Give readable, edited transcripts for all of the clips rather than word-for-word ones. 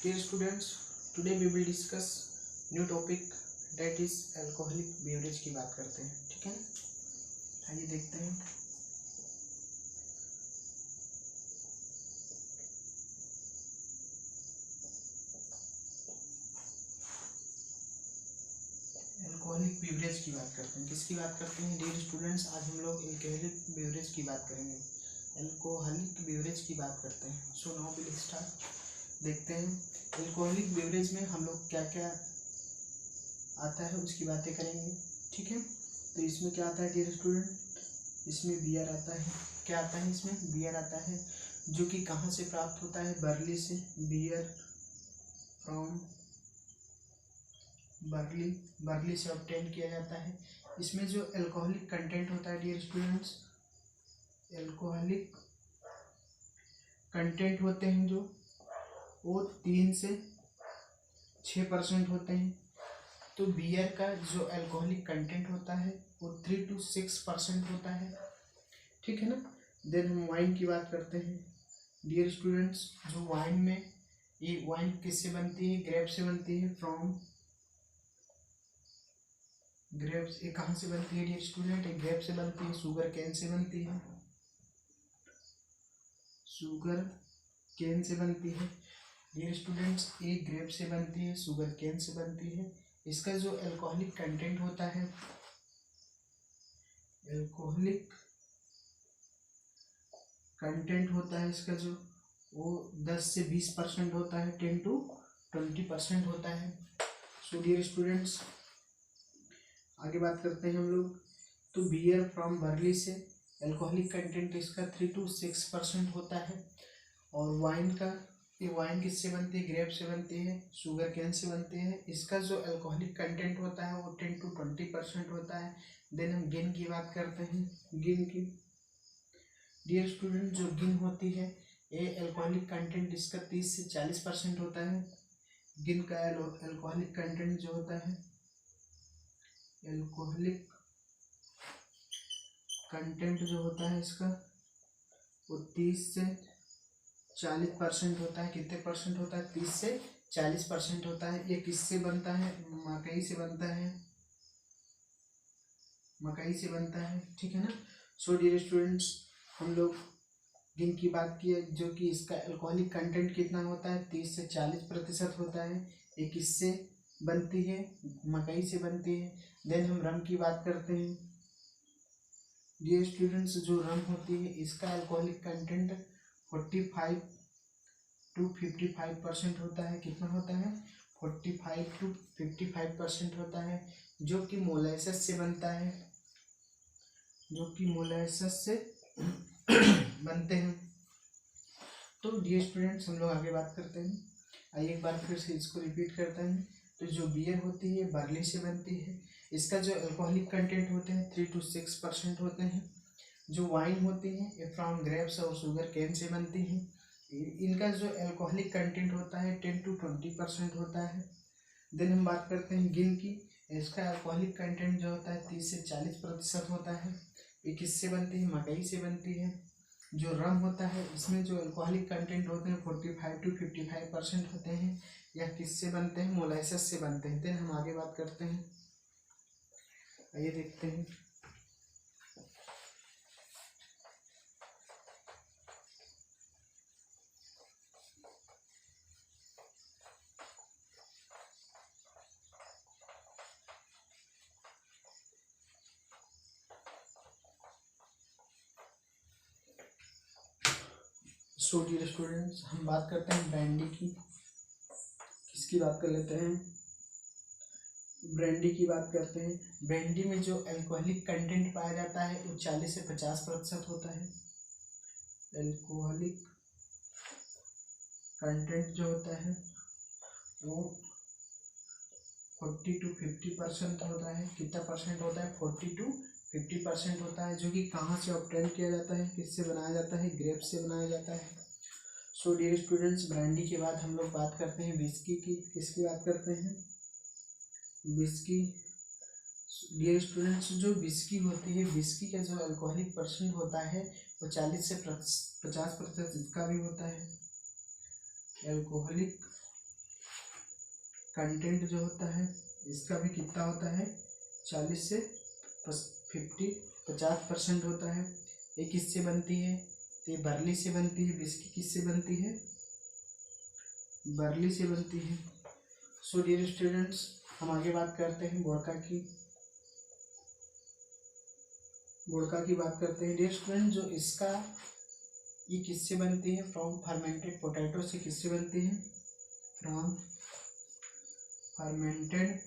Dear students, today we will discuss new topic that is alcoholic beverage की बात करते हैं। ठीक है, आइए देखते हैं। अल्कोहलिक बेवरेज की बात करते हैं। किसकी बात करते हैं डियर स्टूडेंट्स? आज हम लोग अल्कोहलिक बेवरेज की बात करेंगे। अल्कोहलिक बेवरेज की बात करते हैं। So now will start. देखते हैं अल्कोहलिक बेवरेज में हम लोग क्या क्या आता है उसकी बातें करेंगे। ठीक है, तो इसमें क्या आता है डियर स्टूडेंट? इसमें बियर आता है। क्या आता है? इसमें बियर आता है, जो कि कहाँ से प्राप्त होता है? बर्ली से। बियर फ्रॉम बर्ली, बर्ली से ऑब्टेन किया जाता है। इसमें जो अल्कोहलिक कंटेंट होता है डियर स्टूडेंट्स, अल्कोहलिक कंटेंट होते हैं जो वो 3 से 6% होते हैं। तो बियर का जो अल्कोहलिक कंटेंट होता है वो 3 to 6% होता है। ठीक है ना। देन हम वाइन की बात करते हैं डियर स्टूडेंट्स। जो वाइन में, ये वाइन किससे बनती है? ग्रेप से बनती है। From grapes. ये कहाँ से बनती है डियर स्टूडेंट? ये ग्रेप से बनती है, शुगर केन से बनती है। शुगर केन से बनती है डियर स्टूडेंट्स। ये ग्रेप से बनती है, शुगर केन से बनती है। इसका जो अल्कोहलिक कंटेंट होता है, अल्कोहलिक कंटेंट होता है इसका जो, वो 10 से 20% होता है। 10 to 20% होता है। सो डियर स्टूडेंट्स, आगे बात करते हैं हम लोग। तो बियर फ्रॉम बर्ली से अल्कोहलिक कंटेंट इसका 3 to 6% होता है। और वाइन का, ये वाइन किससे बनती है? ग्रेप से बनती है, शुगर केन से बनती है। इसका जो अल्कोहलिक कंटेंट होता है वो 10 to 20% होता है। देन हम गिन की बात करते हैं। गिन की डियर स्टूडेंट, जो गिन होती है ये अल्कोहलिक कंटेंट इसका 30 से 40% होता है। गिन का अल्कोहलिक कंटेंट जो होता है, अल्कोहलिक कंटेंट जो होता है इसका वो 30 से 40% होता है। कितने परसेंट होता है? 30 से 40% होता है। ये किससे बनता है? मकई से बनता है, मकई से बनता है। ठीक है ना। सो डियर स्टूडेंट्स, हम लोग गिन की बात की है, जो कि इसका अल्कोहलिक कंटेंट कितना होता है? 30 से 40% होता है। ये किससे बनती है? मकई से बनती है। देन हम रम की बात करते हैं डियर स्टूडेंट्स। जो रम होती है इसका अल्कोहलिक कंटेंट 45 to 55% होता है। कितना होता है? 45 to 55% होता है, जो कि मोलाइसस से बनता है, जो कि मोलाइसस से बनते हैं। तो डियर स्टूडेंट्स, हम लोग आगे बात करते हैं। आइए एक बार फिर से इसको रिपीट करते हैं। तो जो बियर होती है बार्ली से बनती है। इसका जो अल्कोहलिक कंटेंट होते हैं 3 to 6% होते हैं। जो वाइन होती है ये फ्रॉम ग्रेप्स और शुगर केन से बनती है। इनका जो अल्कोहलिक कंटेंट होता है 10 to 20% होता है। देन हम बात करते हैं गिन की। इसका अल्कोहलिक कंटेंट जो होता है 30 से 40% होता है। ये किससे बनती है? मकई से बनती है। जो रम होता है इसमें जो अल्कोहलिक कंटेंट होते हैं 45 to 55% होते हैं। यह किससे बनते हैं? मोलाइसस से बनते हैं। देन हम आगे बात करते हैं। आइए देखते हैं। सो डियर स्टूडेंट्स, हम बात करते हैं ब्रांडी की। किसकी बात कर लेते हैं? ब्रांडी की बात करते हैं। ब्रांडी में जो अल्कोहलिक कंटेंट पाया जाता है वो 40 से 50% होता है। अल्कोहलिक कंटेंट जो होता है वो 40 to 50% होता है। कितना परसेंट होता है? 40 to 50% होता है, जो कि कहाँ से ऑब्टेन किया जाता है? किससे बनाया जाता है? ग्रेप से बनाया जाता है। सो डियर स्टूडेंट्स, ब्रांडी के बाद हम लोग बात करते हैं विस्की की। किसकी बात करते हैं? विस्की। डियर स्टूडेंट्स, जो विस्की होती है, विस्की का जो अल्कोहलिक परसेंट होता है वो 40 से 50% इसका भी होता है। अल्कोहलिक कंटेंट जो होता है इसका भी कितना होता है, 40 से 50% होता है। ये किससे बनती है, तो ये बर्ली से बनती है। विस्की किससे बनती है, बर्ली से बनती है। सो डियर स्टूडेंट्स, हम आगे बात करते हैं वोडका की। वोडका की बात करते हैं डियर स्टूडेंट। जो इसका ये किससे बनती है, फ्रॉम फर्मेंटेड पोटैटो से किससे बनती है, फ्रॉम फर्मेंटेड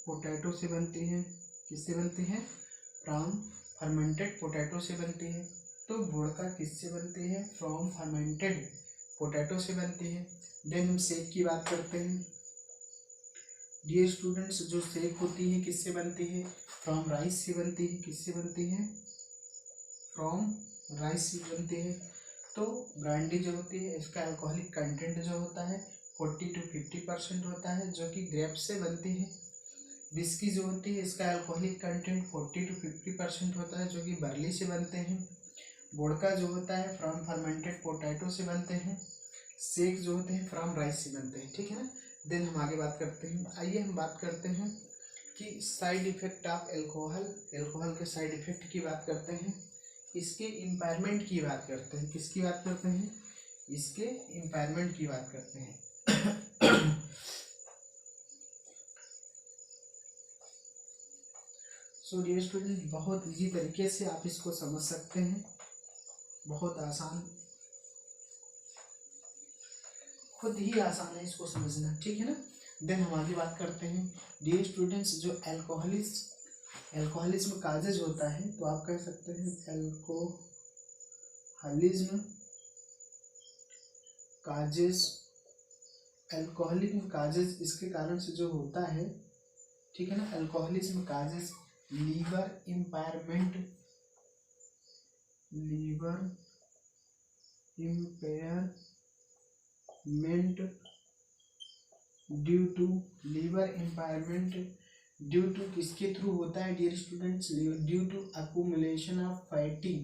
पोटैटो से बनती है। किससे बनती है, फ्रॉम फर्मेंटेड पोटैटो से बनती है। तो वोडका किससे बनती है, फ्रॉम फर्मेंटेड पोटैटो से बनती है। देन हम शेक की बात करते हैं डियर स्टूडेंट्स। जो शेक होती है किससे बनती है, फ्रॉम राइस से बनती है। किससे बनती है, फ्रॉम राइस से बनती है। तो ब्रांडी जो होती है इसका अल्कोहलिक कंटेंट जो होता है 40 to 50% होता है, जो कि ग्रेप से बनती है। विस्की जो होती है इसका अल्कोहलिक कंटेंट 40 to 50% होता है, जो कि बर्ली से बनते हैं। वोडका जो होता है फ्रॉम फर्मेंटेड पोटैटो से बनते हैं। शेक जो होते हैं फ्रॉम राइस से बनते हैं, ठीक है ना। देन हम आगे बात करते हैं। आइए हम बात करते हैं कि side effect of alcohol, alcohol के साइड इफेक्ट की बात करते हैं। इसके इम्पायरमेंट की बात करते हैं। किसकी बात करते हैं, इसके इम्पायरमेंट की बात करते हैं। सो डियर स्टूडेंट, बहुत इजी तरीके से आप इसको समझ सकते हैं, बहुत आसान, खुद ही आसान है इसको समझना, ठीक है ना। देन हम आगे बात करते हैं डियर स्टूडेंट्स। जो एल्कोहलिज्म काजेज होता है, तो आप कह सकते हैं एल्कोहलिज्म काजेज, एल्कोहलिज्म काजेज इसके कारण से जो होता है, ठीक है ना। Alcoholism causes liver impairment, liver impairment due to, liver impairment due to किसके थ्रू होता है dear students, due to accumulation of fatty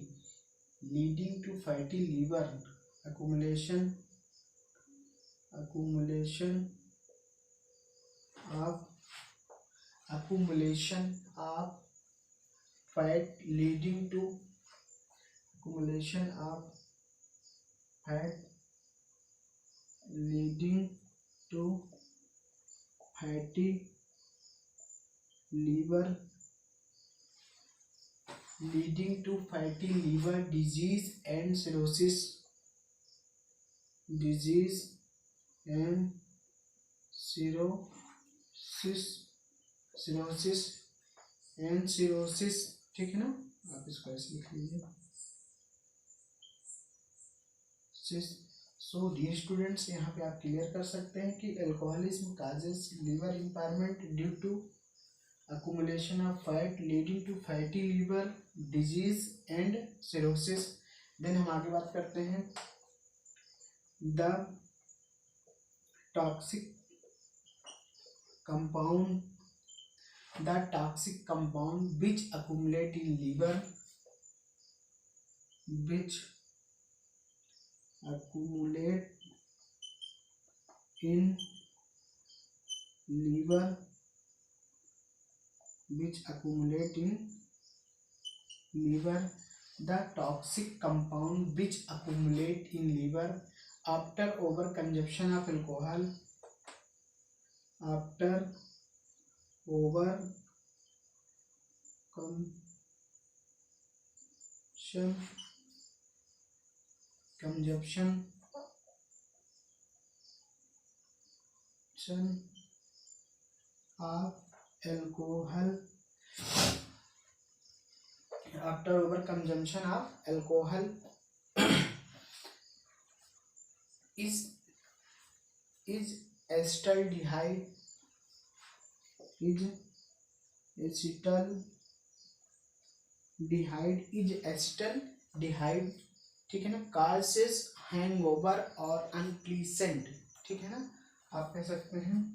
leading to fatty liver, accumulation of fat leading to, accumulation of fat leading to fatty liver, leading to fatty liver disease and cirrhosis, disease and cirrhosis and cirrhosis, ठीक है ना। आप इसको ऐसे लिख लीजिए। सो dear students, यहाँ पे आप क्लियर कर सकते हैं कि alcoholism causes liver impairment due to accumulation of fat leading to fatty liver disease and cirrhosis। Then हम आगे बात करते हैं the toxic compound which accumulate in liver, which accumulate in liver, which accumulate in liver, the toxic compound which accumulate in liver after overconsumption of alcohol, after consumption of alcohol, after overconsumption of alcohol is acetaldehyde, ठीक है ना, causes hangover और unpleasant, ठीक है ना। आप कह सकते हैं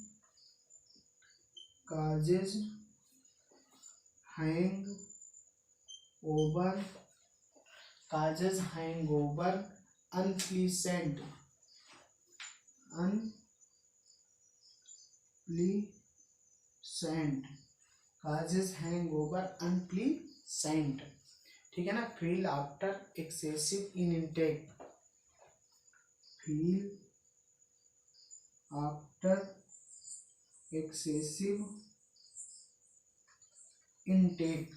causes hangover unpleasant unpleasant, causes hangover, unpleasant, ठीक है ना। Feel after excessive in intake, feel after excessive intake,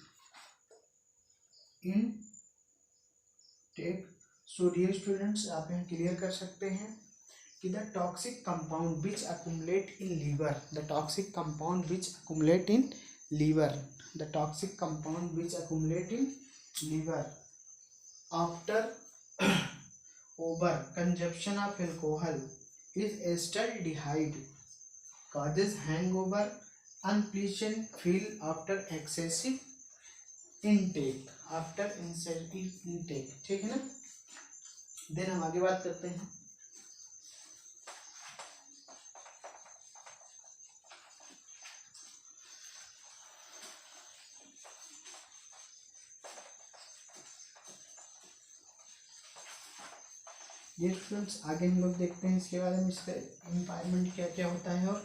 so dear students, आप यहाँ क्लियर कर सकते हैं कि the toxic compound which accumulate in liver, the toxic compound which accumulate in liver, the toxic compound which accumulate in liver after over consumption of alcohol is acetaldehyde, causes hangover, unpleasant feel after excessive intake, ठीक है ना। Then हम आगे बात करते हैं। ये students आगे हम लोग देखते हैं इसके बारे में, इसका इन्वायरमेंट क्या क्या होता है। और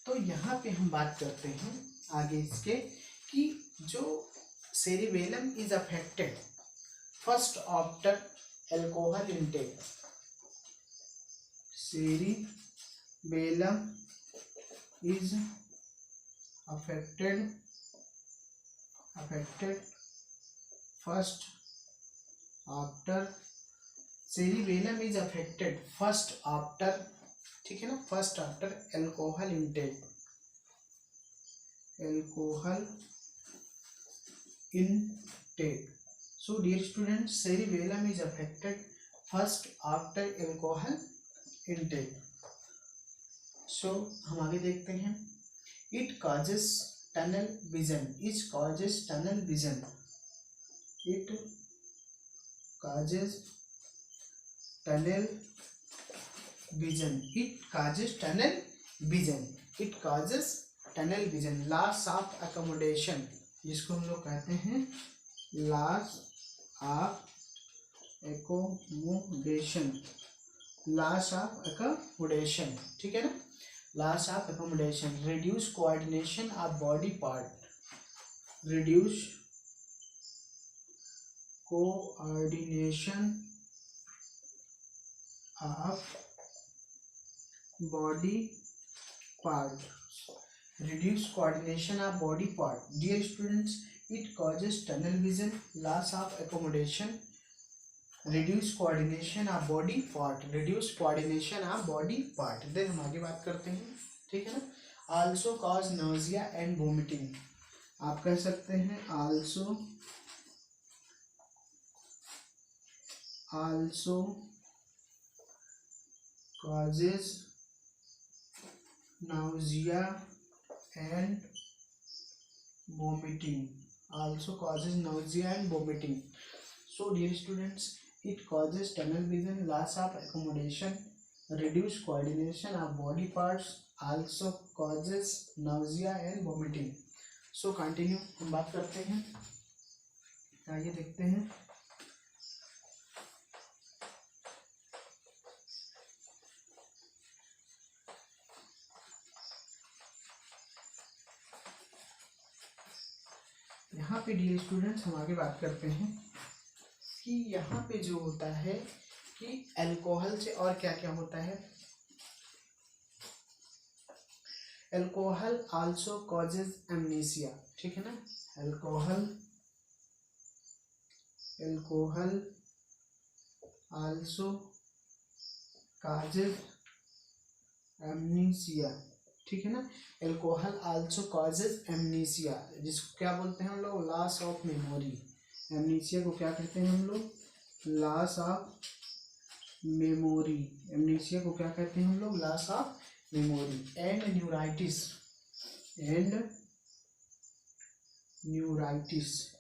तो यहाँ पे हम बात करते हैं आगे इसके कि जो cerebellum is affected first after alcohol intake, cerebellum is affected first after, cerebellum is affected first after, ठीक है ना, first after alcohol intake, so dear student, cerebellum is affected first after alcohol intake. So हम आगे देखते हैं। It causes tunnel vision, it causes tunnel vision, it causes tunnel vision, it causes tunnel vision, it causes tunnel vision, loss of accommodation, जिसको हम लोग कहते हैं loss of accommodation, loss of accommodation, ठीक है ना, loss of accommodation, reduce coordination of body part, reduce coordination of body part, reduce coordination of body part. Dear students, it causes tunnel vision, loss of accommodation, reduce coordination of body part, reduce coordination of body part. then हम आगे बात करते हैं, ठीक है ना। also cause nausea and vomiting, आप कह सकते हैं also causes nausea and vomiting, also causes nausea and vomiting. So dear students, it causes tunnel vision, loss of accommodation, reduced coordination of body parts, also causes nausea and vomiting. So continue, हम बात करते हैं, आइए देखते हैं। यहाँ पे dear students हम आगे बात करते हैं कि यहाँ पे जो होता है कि अल्कोहल से और क्या क्या होता है। अल्कोहल आल्सो कॉजेज एमनीसिया, ठीक है ना, अल्कोहल आल्सो कॉजेज एमनीसिया, ठीक है ना। एल्कोहल आल्सो कॉजेज एमनीसिया, जिसको क्या बोलते हैं हम लोग, लॉस ऑफ मेमोरी। एमनीसिया को क्या कहते हैं हम लोग, लॉस ऑफ मेमोरी। एमनीसिया को क्या कहते हैं हम लोग, loss of memory. And neuritis,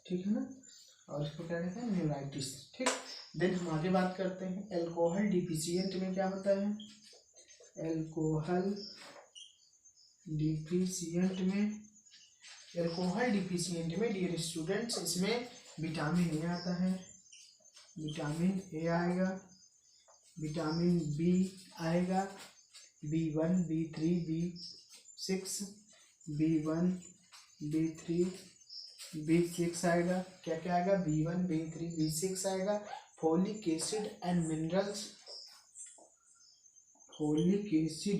ठीक है ना, और इसको क्या कहते हैं, न्यूराइटिस, ठीक। देन हम आगे बात करते हैं एल्कोहल डिफिशिएंट में क्या होता है। एल्कोहल डिफिशिएंट में डियर स्टूडेंट्स, इसमें विटामिन ए आता है, विटामिन ए आएगा, विटामिन बी आएगा, B1 B3 B6 B1 B3 B6 आएगा। क्या क्या आएगा? B1 B3 B6 आएगा। Folic acid and minerals, folic acid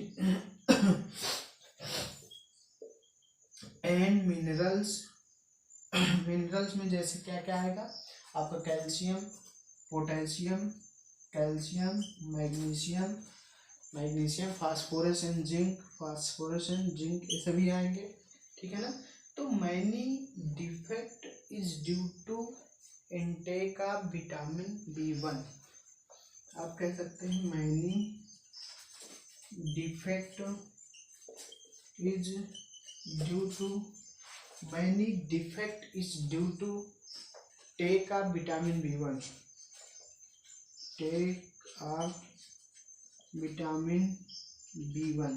and minerals, minerals में जैसे क्या क्या आएगा आपका? Calcium, potassium, calcium, magnesium, magnesium, phosphorus and zinc, phosphorus and zinc, ये सभी आएंगे। ठीक है ना। तो many defect is due to intake of vitamin B1। आप कह सकते हैं many defect is due to, many defect is due to take of vitamin B1, take of vitamin B1,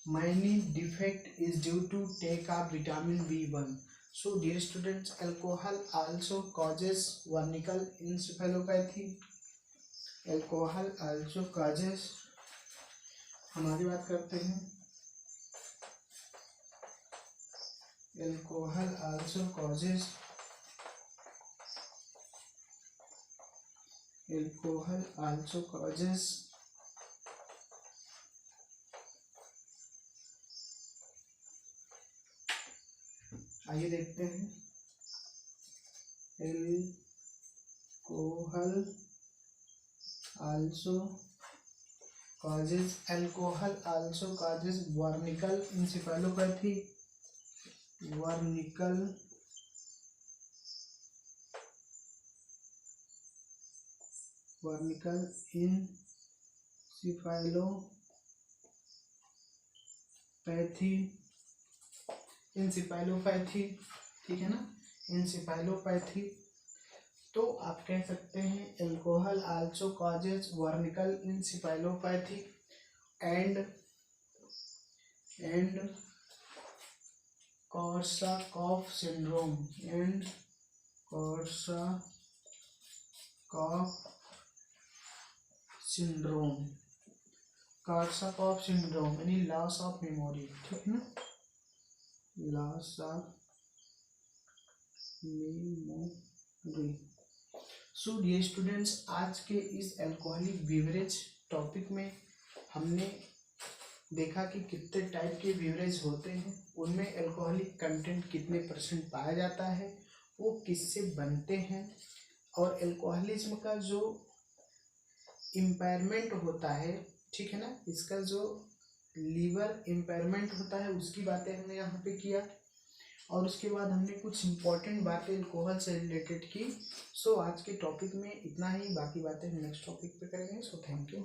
many defect is due to take of vitamin B1. So dear students, alcohol also causes vertical encephalopathy, alcohol also causes, हम आगे बात करते हैं, alcohol also causes, alcohol also causes आइए देखते हैं, alcohol also causes, alcohol also causes vertical encephalopathy, vertical encephalopathy, इंसिफाइलोपैथी। ठीक है ना, इंसिफाइलोपैथी। तो आप कह सकते हैं alcohol also causes Wernicke encephalopathy and Korsakoff syndrome, and Korsakoff syndrome, Korsakoff syndrome यानी लॉस ऑफ मेमोरी। ठीक है ना, loss of memory. So dear students, आज के इस अल्कोहलिक बीवरेज टॉपिक में हमने देखा कि कितने टाइप के बीवरेज होते हैं, उनमें अल्कोहलिक कंटेंट कितने % पाया जाता है, वो किससे बनते हैं, और अल्कोहलिज्म का जो इम्पेयरमेंट होता है, ठीक है ना, इसका जो लीवर इम्पेयरमेंट होता है उसकी बातें हमने यहाँ पे किया, और उसके बाद हमने कुछ इम्पोर्टेंट बातें अल्कोहल से रिलेटेड की। सो आज के टॉपिक में इतना ही, बाकी बातें हम नेक्स्ट टॉपिक पे करेंगे। So thank you.